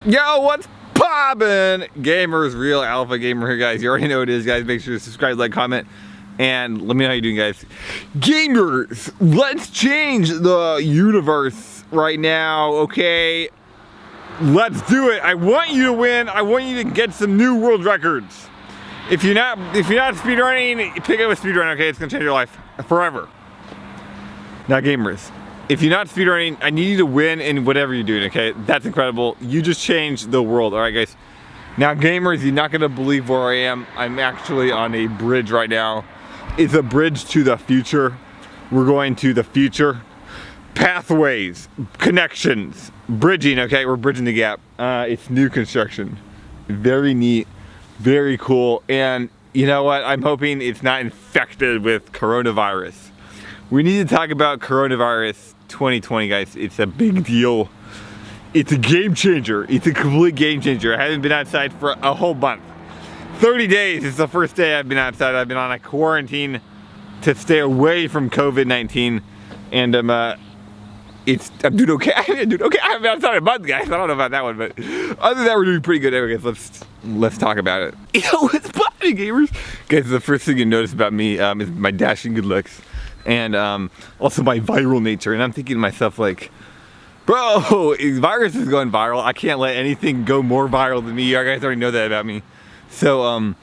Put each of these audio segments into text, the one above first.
Yo, what's poppin'? Gamers, real alpha gamer here, guys. You already know what it is, guys. Make sure to subscribe, like, comment, and let me know how you're doing, guys. Gamers, let's change the universe right now, okay? Let's do it. I want you to win. I want you to get some new world records. If you're not speedrunning, pick up a speedrun, okay? It's gonna change your life forever. Now, gamers, if you're not speedrunning, I need you to win in whatever you're doing, okay? That's incredible. You just changed the world, all right, guys? Now, gamers, you're not gonna believe where I am. I'm actually on a bridge right now. It's a bridge to the future. We're going to the future. Pathways, connections, bridging, okay? We're bridging the gap. It's new construction. Very neat, very cool. And you know what? I'm hoping it's not infected with coronavirus. We need to talk about coronavirus 2020, guys. It's a big deal. It's a game changer. It's a complete game changer. I haven't been outside for a whole month. 30 days is the first day I've been outside. I've been on a quarantine to stay away from COVID-19. And I'm doing okay. I'm doing okay. I haven't been outside a month, guys. I don't know about that one, but other than that, we're doing pretty good. Anyway, guys, let's talk about it. Yo, what's poppin', gamers? Guys, the first thing you notice about me is my dashing good looks. And also my viral nature. And I'm thinking to myself, like, bro, virus is going viral. I can't let anything go more viral than me. You guys already know that about me. So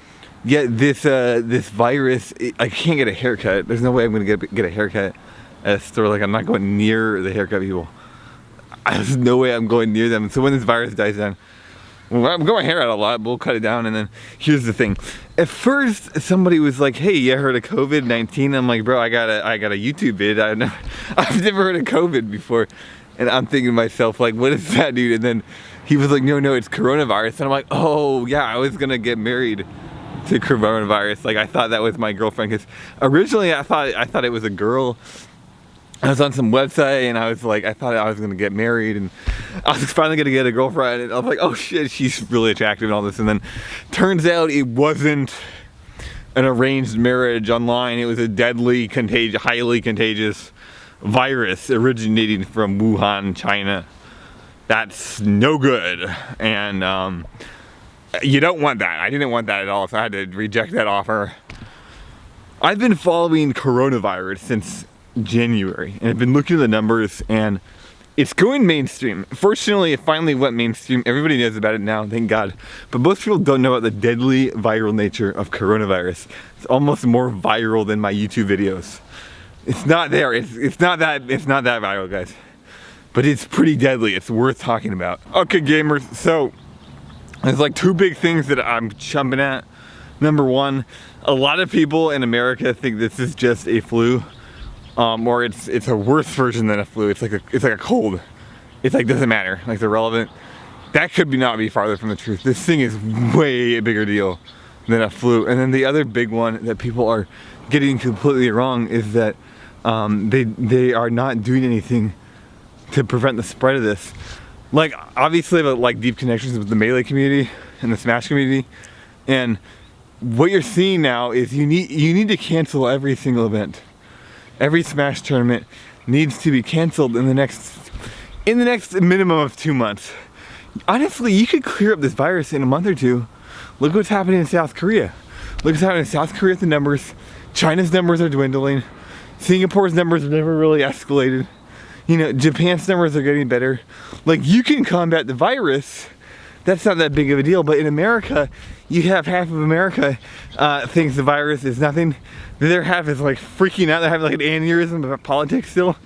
yeah, this virus, I can't get a haircut. There's no way I'm gonna get a haircut at a store. Like, I'm not going near the haircut people. There's no way I'm going near them. So when this virus dies down, well, I'm growing hair out a lot, but we'll cut it down. And then here's the thing. At first, somebody was like, hey, you heard of COVID-19? I'm like, bro, I got a YouTube vid. I've never heard of COVID before. And I'm thinking to myself, like, what is that, dude? And then he was like, no, it's coronavirus. And I'm like, oh, yeah, I was gonna get married to coronavirus. Like, I thought that was my girlfriend. Because originally I thought it was a girl. I was on some website and I was like, I thought I was gonna get married and I was finally gonna get a girlfriend, and I was like, oh shit, she's really attractive and all this. And then turns out it wasn't an arranged marriage online. It was a deadly, highly contagious virus originating from Wuhan, China. That's no good. And you don't want that. I didn't want that at all, so I had to reject that offer. I've been following coronavirus since January, and I've been looking at the numbers, and it's going mainstream. Fortunately, it finally went mainstream. Everybody knows about it now, thank God. But most people don't know about the deadly viral nature of coronavirus. It's almost more viral than my YouTube videos. It's not there. It's not that viral, guys. But it's pretty deadly. It's worth talking about. Okay, gamers. So there's like two big things that I'm jumping at. Number one, a lot of people in America think this is just a flu. Or it's a worse version than a flu. It's like a cold. It's like, doesn't matter. Like, it's irrelevant. That could not be farther from the truth. This thing is way a bigger deal than a flu. And then the other big one that people are getting completely wrong is that they are not doing anything to prevent the spread of this. Like, obviously, I have like deep connections with the Melee community and the Smash community. And what you're seeing now is you need to cancel every single event. Every Smash tournament needs to be canceled in the next minimum of 2 months. Honestly, you could clear up this virus in a month or two. Look what's happening in South Korea. Look what's happening in South Korea with the numbers. China's numbers are dwindling. Singapore's numbers have never really escalated. You know, Japan's numbers are getting better. Like, you can combat the virus. That's not that big of a deal. But in America, you have half of America thinks the virus is nothing. The other half is like freaking out. They're having like an aneurysm about politics still.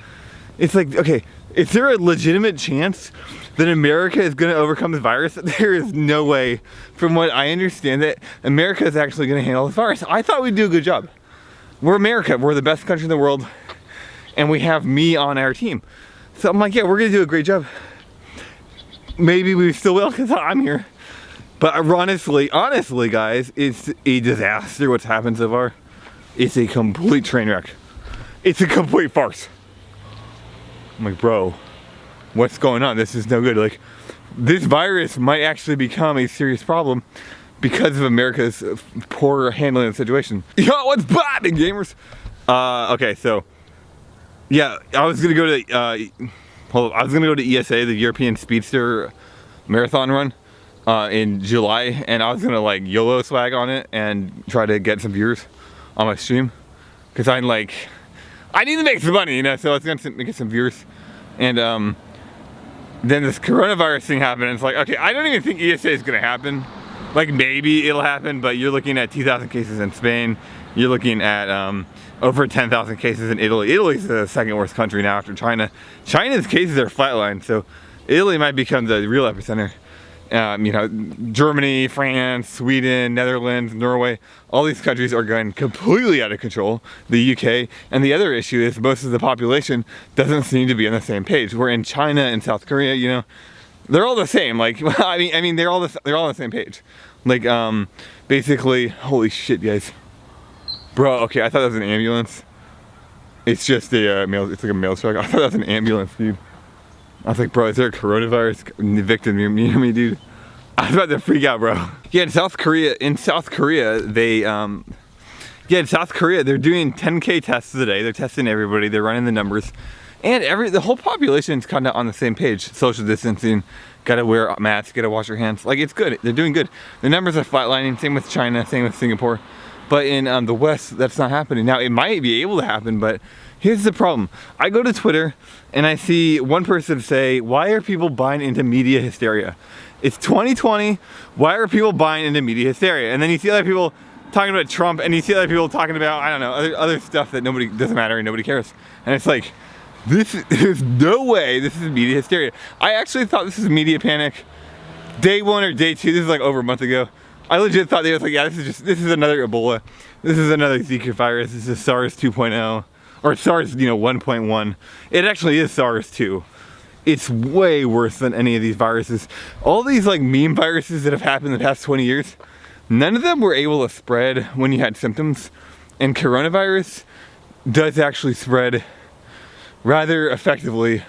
It's like, okay, is there a legitimate chance that America is going to overcome this virus? There is no way, from what I understand, that America is actually going to handle this virus. I thought we'd do a good job. We're America. We're the best country in the world. And we have me on our team. So I'm like, yeah, we're going to do a great job. Maybe we still will because I'm here. But honestly, guys, it's a disaster what's happened so far. It's a complete train wreck. It's a complete farce. I'm like, bro, what's going on? This is no good. Like, this virus might actually become a serious problem because of America's poor handling of the situation. Yo, what's poppin', gamers? Okay, so yeah, I was gonna go to ESA, the European Speedster marathon run in July, and I was gonna like YOLO swag on it and try to get some viewers on my stream, because I'm like, I need to make some money, you know, so I was gonna get some viewers. And then this coronavirus thing happened, and it's like, okay, I don't even think ESA is gonna happen. Like, maybe it'll happen, but you're looking at 2,000 cases in Spain. You're looking at over 10,000 cases in Italy. Italy's the second worst country now after China. China's cases are flatlined, so Italy might become the real epicenter. You know, Germany, France, Sweden, Netherlands, Norway, all these countries are going completely out of control. The UK, and the other issue is most of the population doesn't seem to be on the same page. We're in China and South Korea, you know, they're all the same. Like, I mean, they're all on the same page. Like, basically, holy shit, guys, bro. Okay, I thought that was an ambulance. It's just a mail. It's like a mail truck. I thought that was an ambulance, dude. I was like, bro, is there a coronavirus victim near me, dude? I was about to freak out, bro. Yeah, in South Korea, they, in South Korea, they're doing 10K tests a day. They're testing everybody. They're running the numbers, and the whole population's kind of on the same page. Social distancing, gotta wear masks, gotta wash your hands. Like, it's good. They're doing good. The numbers are flatlining. Same with China. Same with Singapore. But in the West, that's not happening. Now, it might be able to happen, but here's the problem. I go to Twitter and I see one person say, why are people buying into media hysteria? It's 2020, why are people buying into media hysteria? And then you see other people talking about Trump, and you see other people talking about, I don't know, other stuff that doesn't matter and nobody cares. And it's like, there's no way this is media hysteria. I actually thought this was media panic day 1 or day 2. This is like over a month ago. I legit thought they was like, yeah, this is another Ebola. This is another Zika virus. This is SARS 2.0 or SARS, you know, 1.1. It actually is SARS 2. It's way worse than any of these viruses. All these like meme viruses that have happened in the past 20 years, none of them were able to spread when you had symptoms. And coronavirus does actually spread rather effectively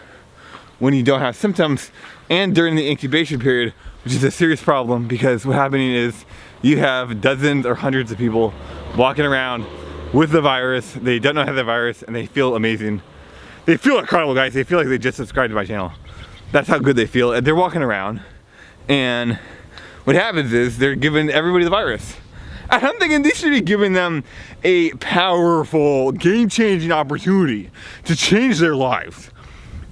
when you don't have symptoms and during the incubation period, which is a serious problem, because what's happening is you have dozens or hundreds of people walking around with the virus. They don't know how the virus, and they feel amazing. They feel incredible, guys. They feel like they just subscribed to my channel. That's how good they feel. And they're walking around, and what happens is they're giving everybody the virus. And I'm thinking they should be giving them a powerful, game-changing opportunity to change their lives.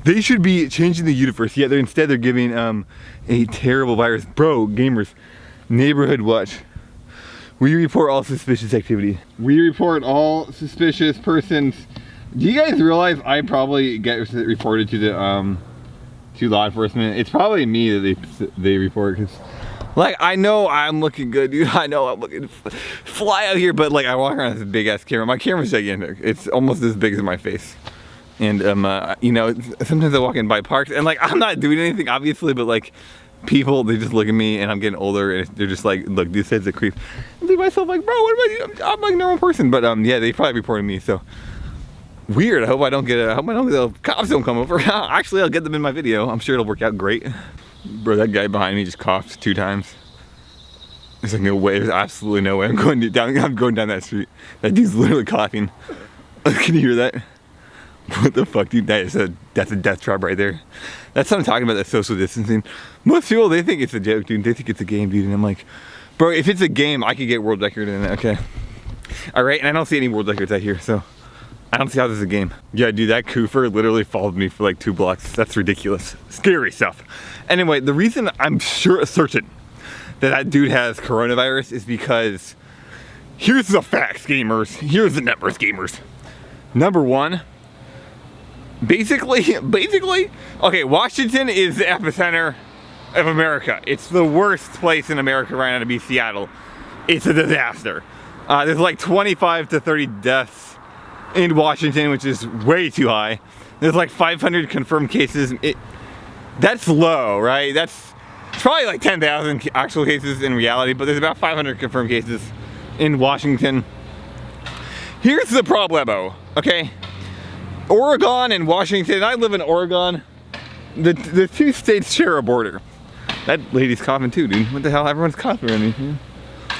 They should be changing the universe, yet instead they're giving a terrible virus. Bro, gamers, neighborhood watch. We report all suspicious activity. We report all suspicious persons. Do you guys realize I probably get reported to the to law enforcement? It's probably me that they report, because like, I know I'm looking good, dude. I know I'm looking fly out here, but like, I walk around with this big ass camera. My camera's gigantic. It's almost as big as my face. And you know, sometimes I walk in by parks, and like, I'm not doing anything obviously, but like, people, they just look at me, and I'm getting older, and they're just like, look, this head's a creep. I think to myself, like, bro, what am I doing? I'm like a normal person. But yeah, they probably reported me, so weird. I hope the cops don't come over. Actually, I'll get them in my video. I'm sure it'll work out great. Bro, that guy behind me just coughed 2 times. There's like no way, there's absolutely no way I'm going down that street. That dude's literally coughing. Can you hear that? What the fuck, dude? That's a death trap right there. That's what I'm talking about, that social distancing. Most people, they think it's a joke, dude. They think it's a game, dude. And I'm like, bro, if it's a game, I could get world record in it, okay? All right, and I don't see any world records out here, so I don't see how this is a game. Yeah, dude, that Koofer literally followed me for like 2 blocks. That's ridiculous. Scary stuff. Anyway, the reason I'm certain that dude has coronavirus is because here's the facts, gamers. Here's the numbers, gamers. Number 1, basically, okay, Washington is the epicenter of America. It's the worst place in America right now to be Seattle. It's a disaster. There's like 25 to 30 deaths in Washington, which is way too high. There's like 500 confirmed cases. That's low, right? It's probably like 10,000 actual cases in reality, but there's about 500 confirmed cases in Washington. Here's the problemo, okay? Oregon and Washington, I live in Oregon. The 2 states share a border. That lady's coughing too, dude. What the hell? Everyone's coughing around me.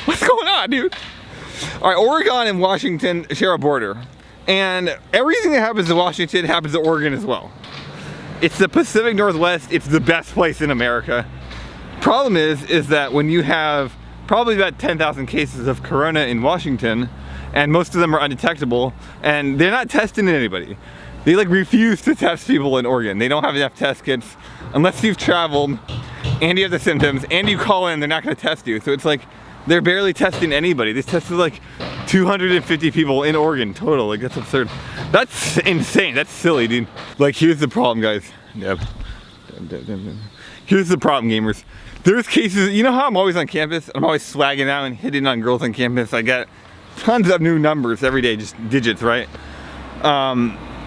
What's going on, dude? All right, Oregon and Washington share a border. And everything that happens in Washington happens to Oregon as well. It's the Pacific Northwest. It's the best place in America. Problem is that when you have probably about 10,000 cases of corona in Washington, and most of them are undetectable, and they're not testing anybody. They like refuse to test people in Oregon. They don't have enough test kits unless you've traveled and you have the symptoms and you call in, they're not gonna test you. So it's like they're barely testing anybody. They tested like 250 people in Oregon total. Like, that's absurd. That's insane. That's silly, dude. Like, here's the problem, guys. Yep. Here's the problem, gamers. There's cases, you know how I'm always on campus? I'm always swagging out and hitting on girls on campus. I get tons of new numbers every day, just digits, right?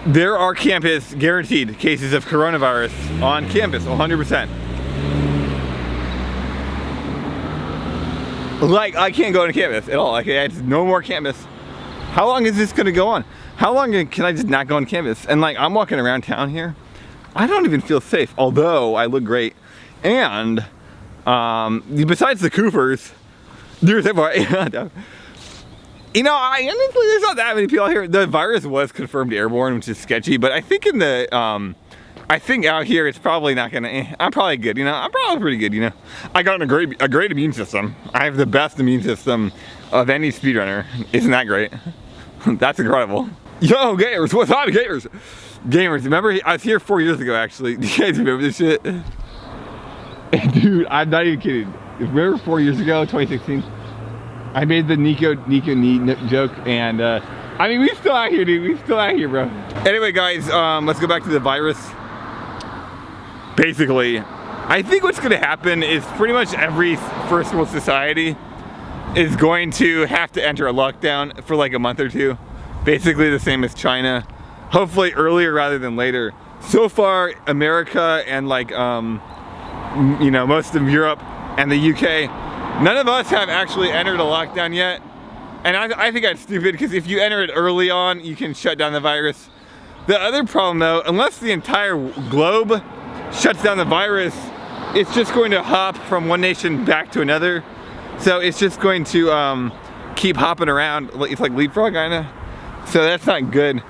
There are campus guaranteed cases of coronavirus on campus, 100%. Like, I can't go to campus at all. Like, it's no more campus. How long is this gonna go on? How long can I just not go on campus? And like, I'm walking around town here. I don't even feel safe, although I look great. And besides the Coopers, there's you know, honestly, there's not that many people out here. The virus was confirmed airborne, which is sketchy, but I think in the, I think out here it's probably not gonna, I'm probably good, you know? I'm probably pretty good, you know? I got a great immune system. I have the best immune system of any speedrunner. Isn't that great? That's incredible. Yo, gamers, what's up, gamers? Gamers, remember, I was here 4 years ago, actually. Do you guys remember this shit? Dude, I'm not even kidding. Remember 4 years ago, 2016? I made the Nico knee joke, and I mean, we still out here, dude. We still out here, bro. Anyway, guys, let's go back to the virus. Basically, I think what's gonna happen is pretty much every first world society is going to have to enter a lockdown for like a month or two. Basically the same as China. Hopefully earlier rather than later. So far, America and like, you know, most of Europe and the UK, none of us have actually entered a lockdown yet. And I think that's stupid, because if you enter it early on, you can shut down the virus. The other problem though, unless the entire globe shuts down the virus, it's just going to hop from one nation back to another. So it's just going to keep hopping around. It's like leapfrog, kinda. So that's not good.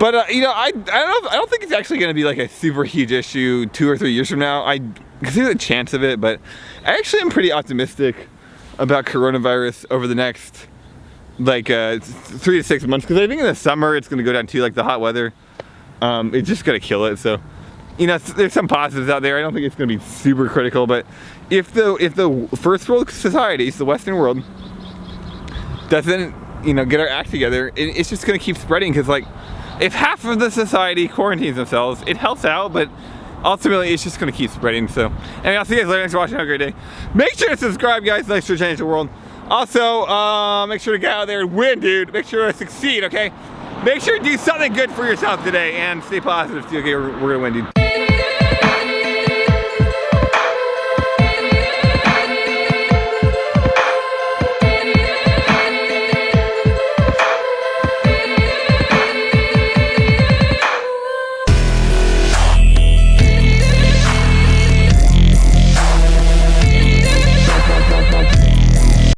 But you know, I don't think it's actually going to be like a super huge issue 2 or 3 years from now. I consider the chance of it, but I actually am pretty optimistic about coronavirus over the next like 3 to 6 months, because I think in the summer it's going to go down to like the hot weather. It's just going to kill it. So, you know, there's some positives out there. I don't think it's going to be super critical, but if the first world societies, the Western world, doesn't, you know, get our act together, it's just going to keep spreading. Because like, if half of the society quarantines themselves, it helps out, but ultimately it's just going to keep spreading. So anyway, I'll see you guys later. Thanks for watching. Have a great day. Make sure to subscribe, guys. Thanks for changing the world. Also, make sure to get out there and win, dude. Make sure to succeed, okay? Make sure to do something good for yourself today and stay positive too. Okay, we're gonna win, dude.